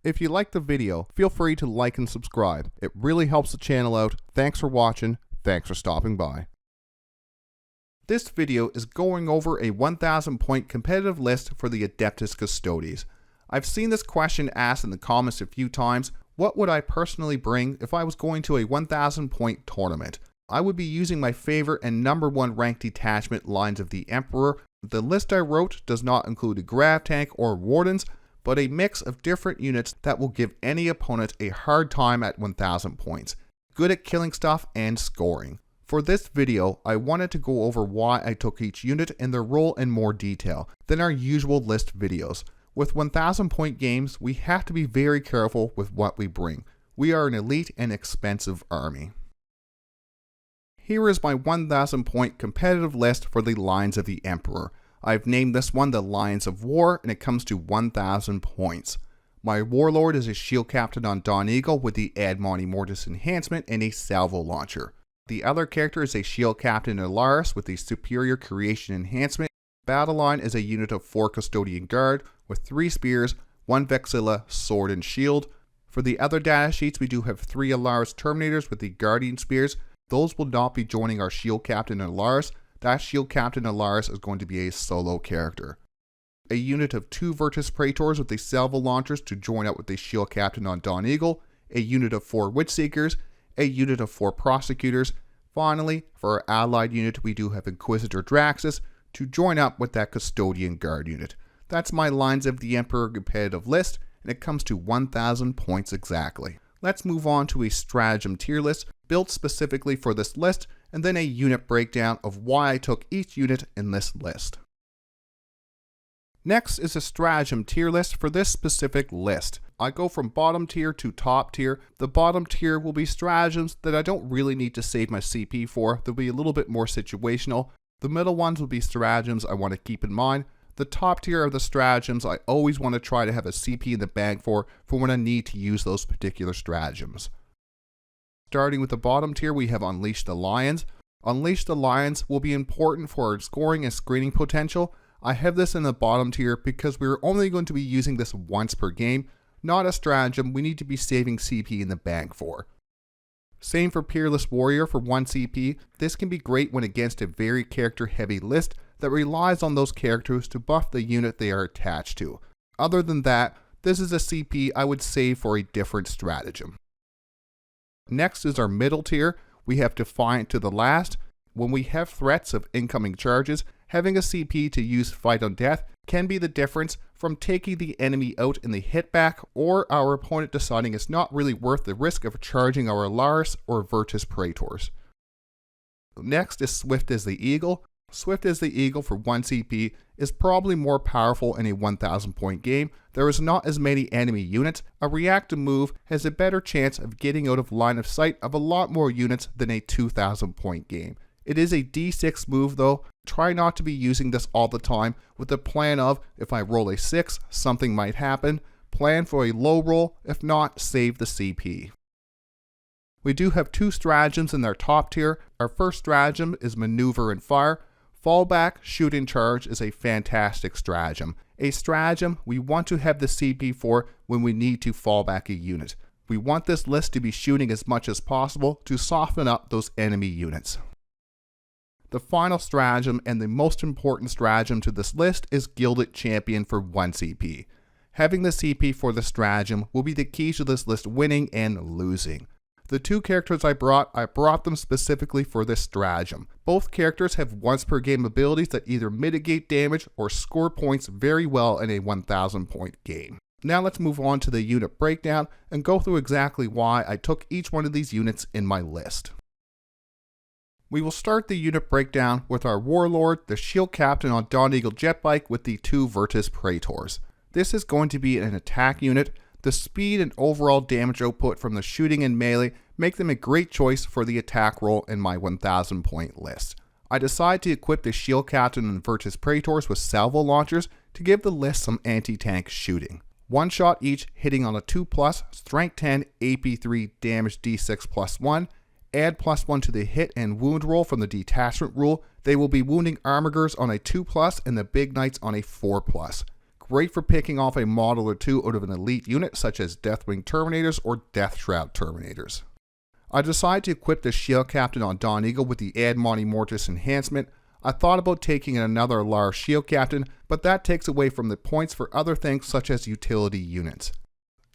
If you liked the video, feel free to like and subscribe. It really helps the channel out. Thanks for watching. Thanks for stopping by. This video is going over a 1000 point competitive list for the Adeptus Custodes. I've seen this question asked in the comments a few times. What would I personally bring if I was going to a 1000 point tournament? I would be using my favorite and #1 ranked detachment, Lines of the Emperor. The list I wrote does not include a grav tank or wardens, but a mix of different units that will give any opponent a hard time at 1000 points. Good at killing stuff and scoring. For this video, I wanted to go over why I took each unit and their role in more detail than our usual list videos. With 1000 point games, we have to be very careful with what we bring. We are an elite and expensive army. Here is my 1000 point competitive list for the Lines of the Emperor. I've named this one the Lions of War, and it comes to 1000 points. My Warlord is a Shield Captain on Dawneagle with the Ad Monty Mortis enhancement and a salvo launcher. The other character is a Shield Captain Allarus with the Superior Creation enhancement. Battle line is a unit of 4 Custodian Guard with 3 Spears, 1 Vexilla, Sword and Shield. For the other data sheets, we do have 3 Allarus Terminators with the Guardian Spears. Those will not be joining our Shield Captain Allarus. That Shield Captain Allarus is going to be a solo character. A unit of 2 Vertus Praetors with the salvo launchers to join up with the Shield Captain on Dawneagle. A unit of 4 Witchseekers. A unit of 4 Prosecutors. Finally, for our allied unit, we do have Inquisitor Draxus to join up with that Custodian Guard unit. That's my Lines of the Emperor competitive list, and it comes to 1000 points exactly. Let's move on to a Stratagem Tier list built specifically for this list, and then a unit breakdown of why I took each unit in this list. Next is a Stratagem Tier list for this specific list. I go from bottom tier to top tier. The bottom tier will be stratagems that I don't really need to save my CP for. They'll be a little bit more situational. The middle ones will be stratagems I want to keep in mind. The top tier of the stratagems I always want to try to have a CP in the bag for when I need to use those particular stratagems. Starting with the bottom tier, we have Unleash the Lions. Unleash the Lions will be important for our scoring and screening potential. I have this in the bottom tier because we're only going to be using this once per game, not a stratagem we need to be saving CP in the bank for. Same for Peerless Warrior for 1 CP. This can be great when against a very character heavy list that relies on those characters to buff the unit they are attached to. Other than that, this is a CP I would save for a different stratagem. Next is our middle tier. We have Defiant to the last. When we have threats of incoming charges, having a CP to use Fight on Death can be the difference from taking the enemy out in the hitback or our opponent deciding it's not really worth the risk of charging our Allarus or Vertus Praetors. Next is Swift as the Eagle. Swift as the Eagle for 1 CP is probably more powerful in a 1000 point game. There is not as many enemy units. A reactive move has a better chance of getting out of line of sight of a lot more units than a 2000 point game. It is a D6 move though. Try not to be using this all the time with the plan of, if I roll a 6, something might happen. Plan for a low roll, if not, save the CP. We do have 2 stratagems in their top tier. Our first stratagem is Maneuver and Fire. Fallback, Shoot and Charge is a fantastic stratagem. A stratagem we want to have the CP for when we need to fall back a unit. We want this list to be shooting as much as possible to soften up those enemy units. The final stratagem and the most important stratagem to this list is Gilded Champion for 1 CP. Having the CP for the stratagem will be the key to this list winning and losing. The 2 characters I brought them specifically for this stratagem. Both characters have once per game abilities that either mitigate damage or score points very well in a 1000 point game. Now let's move on to the unit breakdown and go through exactly why I took each one of these units in my list. We will start the unit breakdown with our Warlord, the Shield Captain on Dawneagle Jetbike with the 2 Vertus Praetors. This is going to be an attack unit. The speed and overall damage output from the shooting and melee make them a great choice for the attack role in my 1000 point list. I decided to equip the Shield Captain and Vertus Praetors with salvo launchers to give the list some anti-tank shooting. 1 shot each, hitting on a 2+, strength 10, AP 3, damage D6 +1. Add +1 to the hit and wound roll from the Detachment rule. They will be wounding Armigers on a 2+ and the Big Knights on a 4+. Great for picking off a model or two out of an elite unit such as Deathwing Terminators or Death Shroud Terminators. I decided to equip the Shield Captain on Dawneagle with the Ad Monte Mortis enhancement. I thought about taking another Allarus Shield Captain, but that takes away from the points for other things such as utility units.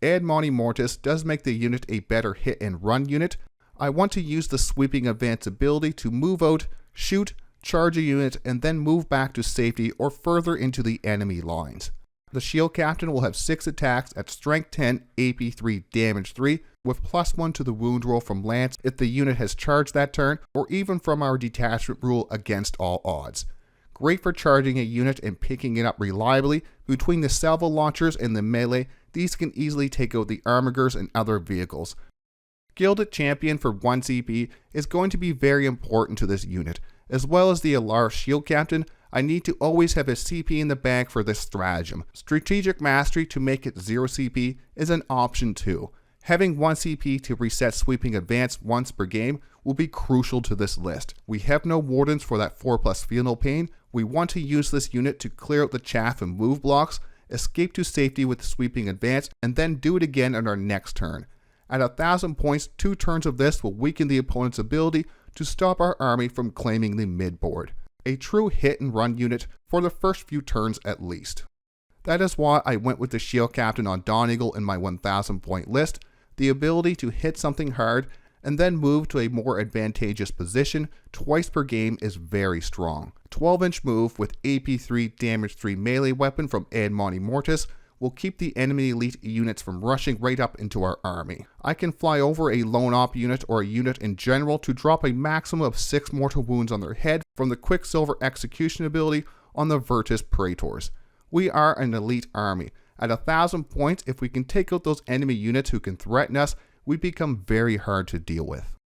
Ad Monte Mortis does make the unit a better hit and run unit. I want to use the Sweeping Advance ability to move out, shoot, charge a unit, and then move back to safety or further into the enemy lines. The Shield Captain will have 6 attacks at Strength 10, AP 3, Damage 3, with +1 to the wound roll from Lance if the unit has charged that turn, or even from our Detachment rule against all odds. Great for charging a unit and picking it up reliably. Between the salvo launchers and the melee, these can easily take out the armigers and other vehicles. Gilded Champion for 1 CP is going to be very important to this unit. As well as the Allarus Shield Captain, I need to always have a CP in the bag for this stratagem. Strategic Mastery to make it 0 CP is an option too. Having 1 CP to reset Sweeping Advance once per game will be crucial to this list. We have no Wardens for that 4+ Feel No Pain. We want to use this unit to clear out the chaff and move blocks, escape to safety with Sweeping Advance, and then do it again on our next turn. At 1,000 points, 2 turns of this will weaken the opponent's ability to stop our army from claiming the mid-board. A true hit and run unit for the first few turns at least. That is why I went with the Shield Captain on Dawneagle in my 1,000 point list. The ability to hit something hard and then move to a more advantageous position twice per game is very strong. 12-inch move with AP 3 Damage 3 melee weapon from Ad Monte Mortis will keep the enemy elite units from rushing right up into our army. I can fly over a lone op unit or a unit in general to drop a maximum of 6 mortal wounds on their head from the Quicksilver Execution ability on the Vertus Praetors. We are an elite army. At 1,000 points, if we can take out those enemy units who can threaten us, we become very hard to deal with.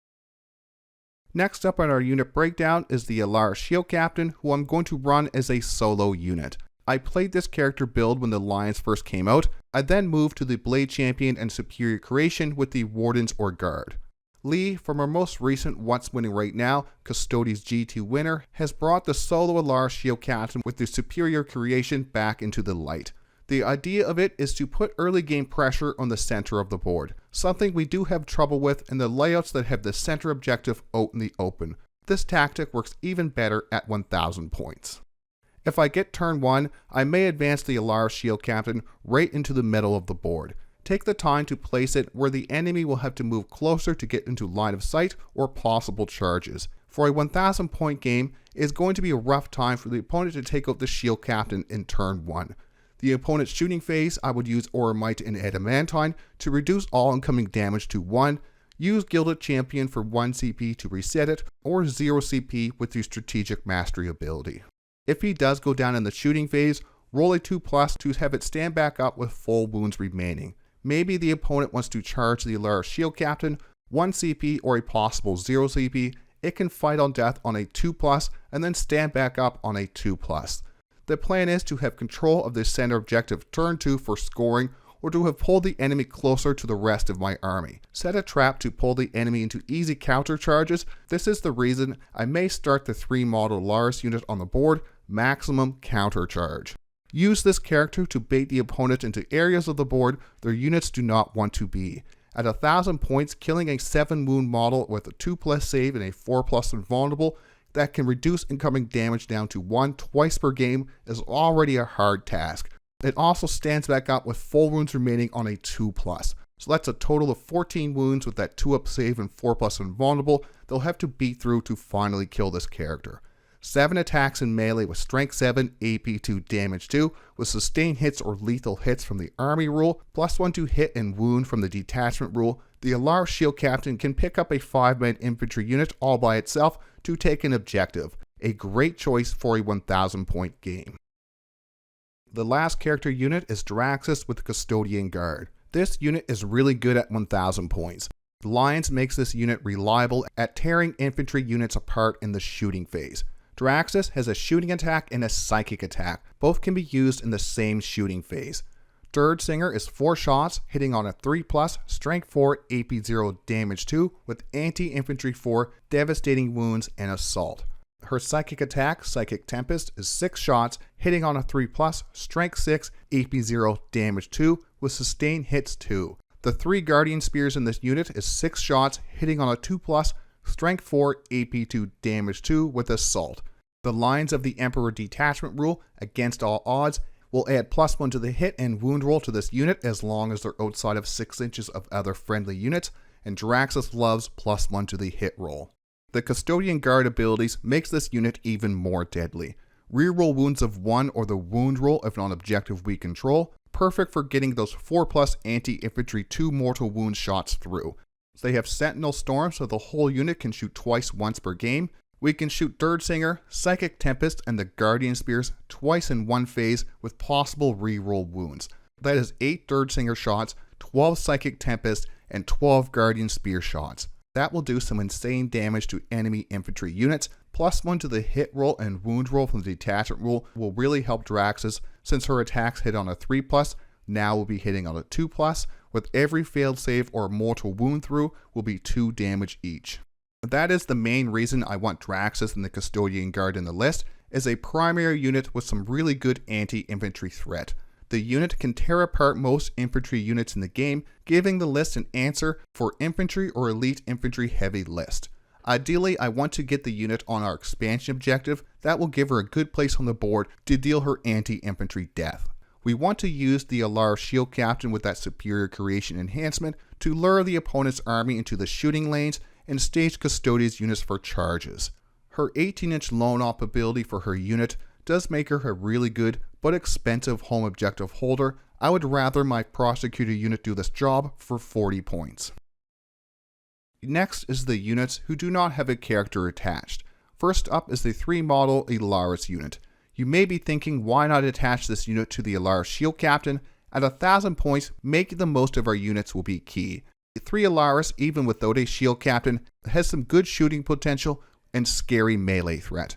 Next up on our unit breakdown is the Allarus Shield Captain, who I'm going to run as a solo unit. I played this character build when the Lions first came out. I then moved to the Blade Champion and Superior Creation with the Wardens or Guard. Lee, from our most recent What's Winning Right Now, Custodes G2 winner, has brought the solo Allarus Shield Captain with the Superior Creation back into the light. The idea of it is to put early game pressure on the center of the board, something we do have trouble with in the layouts that have the center objective out in the open. This tactic works even better at 1,000 points. If I get turn 1, I may advance the Allarus Shield Captain right into the middle of the board. Take the time to place it where the enemy will have to move closer to get into line of sight or possible charges. For a 1,000 point game, it is going to be a rough time for the opponent to take out the Shield Captain in turn 1. The opponent's shooting phase, I would use Oromite and Adamantine to reduce all incoming damage to 1, use Gilded Champion for 1 CP to reset it, or 0 CP with the Strategic Mastery ability. If he does go down in the shooting phase, roll a 2+ to have it stand back up with full wounds remaining. Maybe the opponent wants to charge the Allarus Shield Captain, 1 CP or a possible 0 CP, it can fight on death on a 2+ and then stand back up on a 2+. The plan is to have control of the center objective turn 2 for scoring, or to have pulled the enemy closer to the rest of my army. Set a trap to pull the enemy into easy counter charges. This is the reason I may start the 3 model Allarus unit on the board, maximum counter charge. Use this character to bait the opponent into areas of the board their units do not want to be. At 1,000 points, killing a 7 wound model with a 2+ save and a 4+ invulnerable that can reduce incoming damage down to 1 twice per game is already a hard task. It also stands back up with full wounds remaining on a 2+. So that's a total of 14 wounds with that 2+ save and 4+ invulnerable they'll have to beat through to finally kill this character. 7 attacks in melee with Strength 7, AP 2, Damage 2, with sustained hits or lethal hits from the Army rule, +1 to hit and wound from the Detachment rule. The Allarus Shield Captain can pick up a 5-man infantry unit all by itself to take an objective. A great choice for a 1,000 point game. The last character unit is Draxus with the Custodian Guard. This unit is really good at 1,000 points. The Lions makes this unit reliable at tearing infantry units apart in the shooting phase. Draxus has a shooting attack and a psychic attack. Both can be used in the same shooting phase. Dirge Singer is 4 shots, hitting on a 3+, Strength 4, AP 0, Damage 2, with Anti-Infantry 4, Devastating Wounds, and Assault. Her psychic attack, Psychic Tempest, is 6 shots, hitting on a 3+, strength 6, AP 0, damage 2, with sustained hits 2. The 3 Guardian Spears in this unit is 6 shots, hitting on a 2+, strength 4, AP 2, damage 2, with assault. The Lines of the Emperor Detachment rule, against all odds, will add +1 to the hit and wound roll to this unit as long as they're outside of 6 inches of other friendly units, and Draxus loves +1 to the hit roll. The Custodian Guard abilities makes this unit even more deadly. Reroll wounds of 1 or the wound roll if on objective we control, perfect for getting those 4+ anti-infantry 2 mortal wound shots through. They have Sentinel Storm so the whole unit can shoot twice once per game. We can shoot Singer, Psychic Tempest, and the Guardian Spears twice in one phase with possible reroll wounds. That is 8 Singer shots, 12 Psychic Tempest, and 12 Guardian Spear shots. That will do some insane damage to enemy infantry units. +1 to the hit roll and wound roll from the detachment rule will really help Draxus since her attacks hit on a 3+, now will be hitting on a 2+, with every failed save or mortal wound through will be 2 damage each. That is the main reason I want Draxus and the Custodian Guard in the list, as a primary unit with some really good anti-infantry threat. The unit can tear apart most infantry units in the game, giving the list an answer for infantry or elite infantry heavy list. Ideally, I want to get the unit on our expansion objective. That will give her a good place on the board to deal her anti-infantry death. We want to use the Allarus Shield Captain with that superior creation enhancement to lure the opponent's army into the shooting lanes and stage Custodians units for charges. Her 18-inch lone op ability for her unit does make her a really good but expensive home objective holder. I would rather my Prosecutor unit do this job for 40 points. Next is the units who do not have a character attached. First up is the 3 model Allarus unit. You may be thinking, why not attach this unit to the Allarus Shield Captain? At 1,000 points, making the most of our units will be key. The 3 Allarus, even without a Shield Captain, has some good shooting potential and scary melee threat.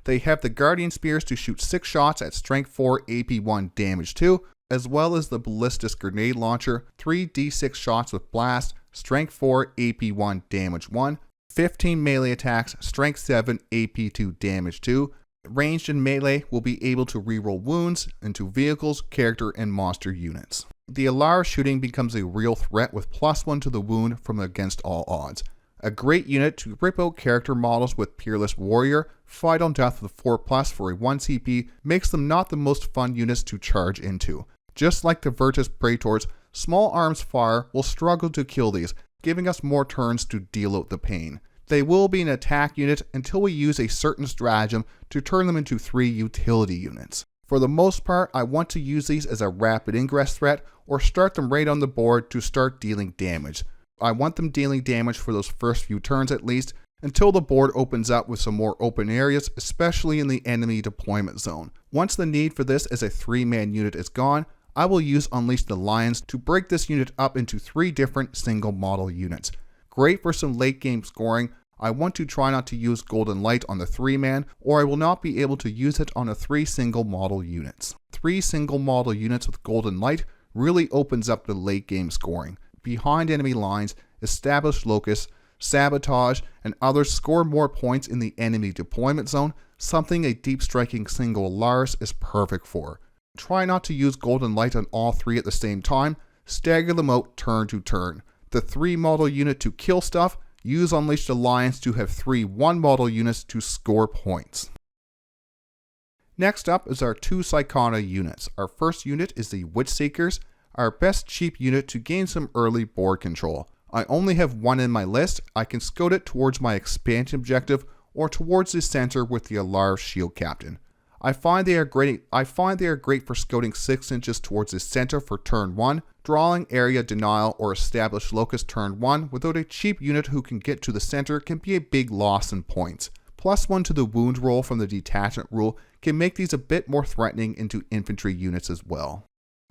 They have the Guardian Spears to shoot 6 shots at strength 4, AP 1, damage 2, as well as the Ballistus Grenade Launcher, 3 D6 shots with blast, strength 4, AP 1, damage 1, 15 melee attacks, strength 7, AP 2, damage 2. Ranged and melee will be able to reroll wounds into vehicles, character, and monster units. The Allarus shooting becomes a real threat with +1 to the wound from against all odds. A great unit to rip out character models with Peerless Warrior, Fight on Death with 4+ for a 1 CP makes them not the most fun units to charge into. Just like the Vertus Praetors, small arms fire will struggle to kill these, giving us more turns to deal out the pain. They will be an attack unit until we use a certain stratagem to turn them into 3 utility units. For the most part, I want to use these as a rapid ingress threat or start them right on the board to start dealing damage. I want them dealing damage for those first few turns at least, until the board opens up with some more open areas, especially in the enemy deployment zone. Once the need for this as a 3-man unit is gone, I will use Unleash the Lions to break this unit up into 3 different single model units. Great for some late game scoring. I want to try not to use Golden Light on the 3-man, or I will not be able to use it on the 3 single model units. 3 single model units with Golden Light really opens up the late game scoring. Behind enemy lines, established locusts, sabotage, and others score more points in the enemy deployment zone, something a deep striking single Allarus is perfect for. Try not to use Golden Light on all 3 at the same time, stagger them out turn to turn. The 3 model unit to kill stuff, use Unleash the Lions to have 3 1 model units to score points. Next up is our 2 Psychona units. Our first unit is the Witchseekers, our best cheap unit to gain some early board control. I only have 1 in my list. I can scout it towards my expansion objective or towards the center with the Allarus Shield Captain. I find they are great for scouting 6 inches towards the center for turn 1, drawing area denial or established locust turn 1 without a cheap unit who can get to the center can be a big loss in points. +1 to the wound roll from the detachment rule can make these a bit more threatening into infantry units as well.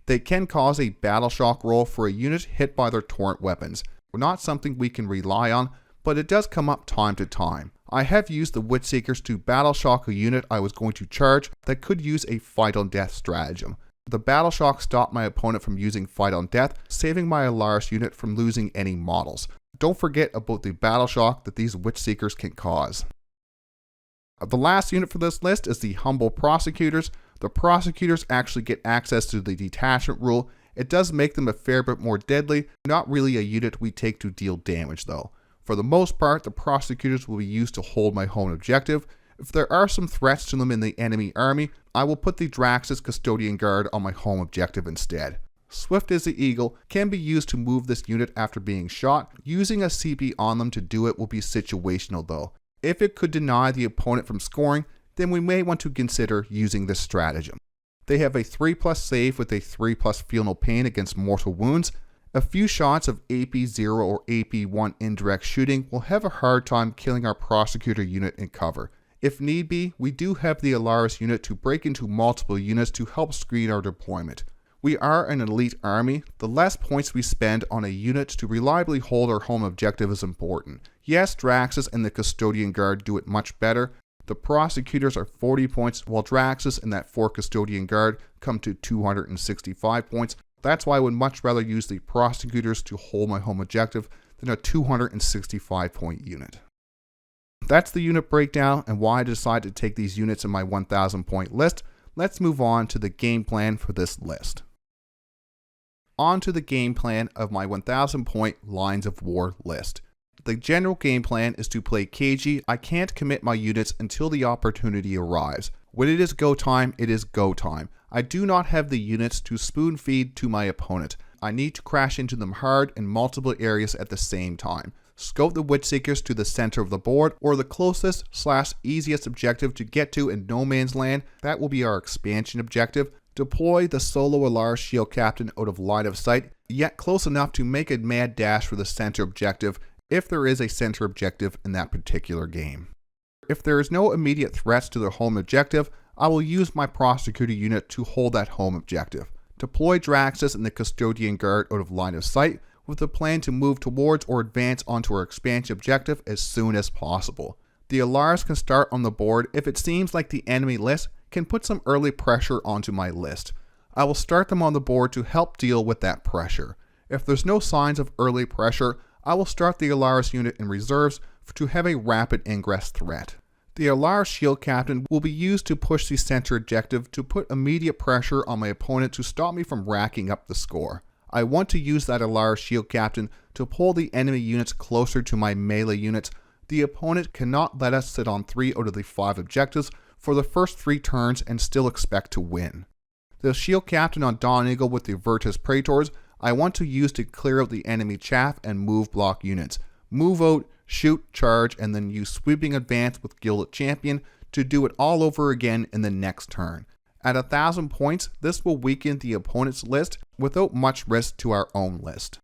They can cause a battle shock roll for a unit hit by their torrent weapons. Not something we can rely on, but it does come up time to time. I have used the Witchseekers to battle shock a unit I was going to charge that could use a Fight on Death stratagem. The battle shock stopped my opponent from using Fight on Death, saving my Allarus unit from losing any models. Don't forget about the battle shock that these Witchseekers can cause. The last unit for this list is the Humble Prosecutors. The Prosecutors actually get access to the Detachment rule. It does make them a fair bit more deadly, not really a unit we take to deal damage though. For the most part, the Prosecutors will be used to hold my home objective. If there are some threats to them in the enemy army, I will put the Draxus Custodian Guard on my home objective instead. Swift as the Eagle can be used to move this unit after being shot. Using a CP on them to do it will be situational though. If it could deny the opponent from scoring, then we may want to consider using this stratagem. They have a 3+ save with a 3+ feel no pain against mortal wounds. A few shots of AP0 or AP1 indirect shooting will have a hard time killing our Prosecutor unit in cover. If need be, we do have the Allarus unit to break into multiple units to help screen our deployment. We are an elite army. The less points we spend on a unit to reliably hold our home objective is important. Yes, Draxus and the Custodian Guard do it much better. The Prosecutors are 40 points, while Draxus and that 4 Custodian Guard come to 265 points. That's why I would much rather use the Prosecutors to hold my home objective than a 265 point unit. That's the unit breakdown and why I decided to take these units in my 1000 point list. Let's move on to the game plan for this list. On to the game plan of my 1000 point Lines of War list. The general game plan is to play cagey. I can't commit my units until the opportunity arrives. When it is go time, it is go time. I do not have the units to spoon feed to my opponent. I need to crash into them hard in multiple areas at the same time. Scout the Witchseekers to the center of the board or the closest / easiest objective to get to in no man's land. That will be our expansion objective. Deploy the solo Allarus Shield Captain out of line of sight, yet close enough to make a mad dash for the center objective if there is a center objective in that particular game. If there is no immediate threats to the home objective, I will use my Prosecutor unit to hold that home objective. Deploy Draxus and the Custodian Guard out of line of sight with the plan to move towards or advance onto our expansion objective as soon as possible. The Allarus can start on the board if it seems like the enemy list can put some early pressure onto my list. I will start them on the board to help deal with that pressure. If there's no signs of early pressure, I will start the Allarus unit in reserves to have a rapid ingress threat. The Allarus Shield Captain will be used to push the center objective to put immediate pressure on my opponent to stop me from racking up the score. I want to use that Allarus Shield Captain to pull the enemy units closer to my melee units. The opponent cannot let us sit on 3 out of the 5 objectives for the first 3 turns and still expect to win. The Shield Captain on Dawneagle with the Vertus Praetors I want to use to clear out the enemy chaff and move block units. Move out, shoot, charge, and then use sweeping advance with Gilded Champion to do it all over again in the next turn. At 1000 points, this will weaken the opponent's list without much risk to our own list.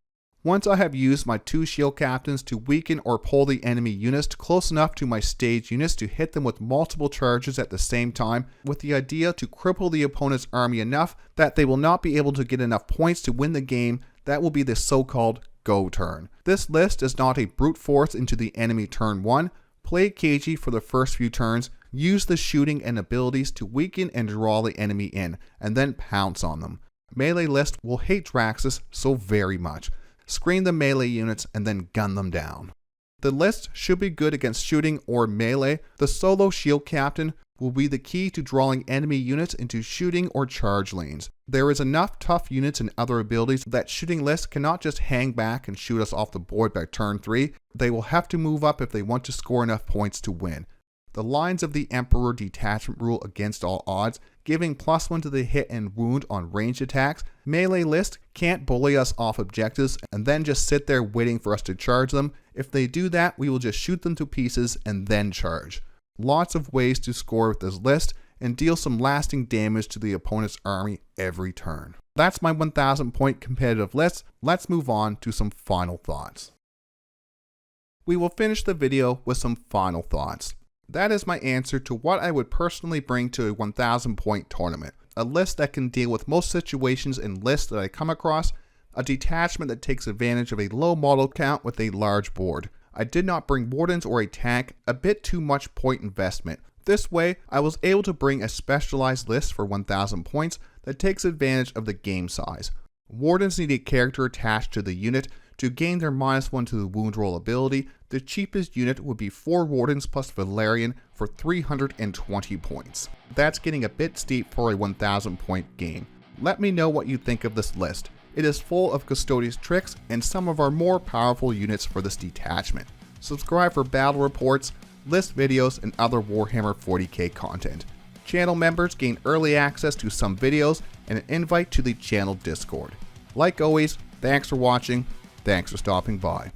Once I have used my 2 shield captains to weaken or pull the enemy units close enough to my stage units to hit them with multiple charges at the same time, with the idea to cripple the opponent's army enough that they will not be able to get enough points to win the game, that will be the so-called go turn. This list is not a brute force into the enemy turn 1. Play cagey for the first few turns, use the shooting and abilities to weaken and draw the enemy in, and then pounce on them. Melee list will hate Draxus so very much. Screen the melee units and then gun them down. The list should be good against shooting or melee. The solo shield captain will be the key to drawing enemy units into shooting or charge lanes. There is enough tough units and other abilities that shooting lists cannot just hang back and shoot us off the board by turn 3. They will have to move up if they want to score enough points to win. The lines of the Emperor detachment rule against all odds, giving +1 to the hit and wound on ranged attacks. Melee list can't bully us off objectives and then just sit there waiting for us to charge them. If they do that, we will just shoot them to pieces and then charge. Lots of ways to score with this list and deal some lasting damage to the opponent's army every turn. That's my 1000 point competitive list. Let's move on to some final thoughts. We will finish the video with some final thoughts. That is my answer to what I would personally bring to a 1000 point tournament. A list that can deal with most situations in lists that I come across. A detachment that takes advantage of a low model count with a large board. I did not bring wardens or a tank, a bit too much point investment. This way, I was able to bring a specialized list for 1000 points that takes advantage of the game size. Wardens need a character attached to the unit To gain their -1 to the wound roll ability, the cheapest unit would be 4 Wardens plus Valerian for 320 points. That's getting a bit steep for a 1000 point game. Let me know what you think of this list. It is full of Custodian tricks and some of our more powerful units for this detachment. Subscribe for battle reports, list videos, and other Warhammer 40k content. Channel members gain early access to some videos and an invite to the channel Discord. Like always, thanks for watching, thanks for stopping by.